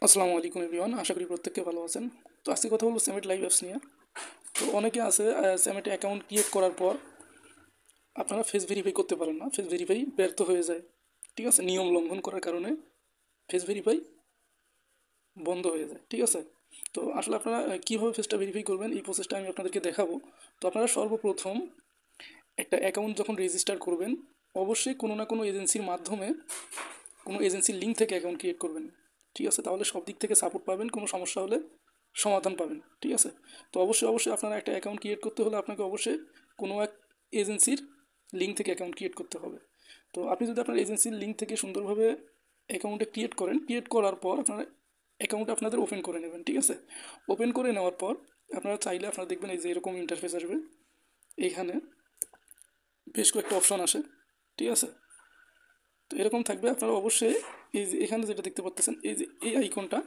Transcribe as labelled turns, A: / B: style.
A: আসসালামু আলাইকুম এভরিওয়ান, আশা করি প্রত্যেককে ভালো আছেন। তো আজকে কথা বলবো সেমিট লাইভ অ্যাপস নিয়ে। তো অনেকে আছে সেমিটে অ্যাকাউন্ট ক্রিয়েট করার পর আপনারা ফেস ভেরিফাই করতে পারেন না, ফেস ভেরিফাই ব্যর্থ হয়ে যায়। ঠিক আছে, নিয়ম লঙ্ঘন করার কারণে ফেস ভেরিফাই বন্ধ হয়ে যায়। ঠিক আছে, তো আসলে আপনারা কীভাবে ফেসটা ভেরিফাই করবেন এই প্রসেসটা আমি আপনাদেরকে দেখাবো। তো আপনারা সর্বপ্রথম একটা অ্যাকাউন্ট যখন রেজিস্টার করবেন, অবশ্যই কোনো না কোনো এজেন্সির মাধ্যমে, কোনো এজেন্সির লিঙ্ক থেকে অ্যাকাউন্ট ক্রিয়েট করবেন। ঠিক আছে, তাহলে সব দিক থেকে সাপোর্ট পাবেন, কোনো সমস্যা হলে সমাধান পাবেন। ঠিক আছে, তো অবশ্যই আপনারা একটা অ্যাকাউন্ট ক্রিয়েট করতে হলে আপনাকে অবশ্যই কোনো এক এজেন্সির লিঙ্ক থেকে অ্যাকাউন্ট ক্রিয়েট করতে হবে। তো আপনি যদি আপনার এজেন্সির লিঙ্ক থেকে সুন্দরভাবে অ্যাকাউন্টে ক্রিয়েট করেন, ক্রিয়েট করার পর আপনারা অ্যাকাউন্ট আপনাদের ওপেন করে নেবেন। ঠিক আছে, ওপেন করে নেওয়ার পর আপনারা চাইলে আপনারা দেখবেন এই যে এরকম ইন্টারফেস আসবে। এইখানে বেশ কয়েকটা অপশন আসে। ঠিক আছে, তো এরকম থাকবে। আপনারা অবশ্যই এই যে এখানে যেটা দেখতে পাচ্ছেন, এই যে এই আইকনটা,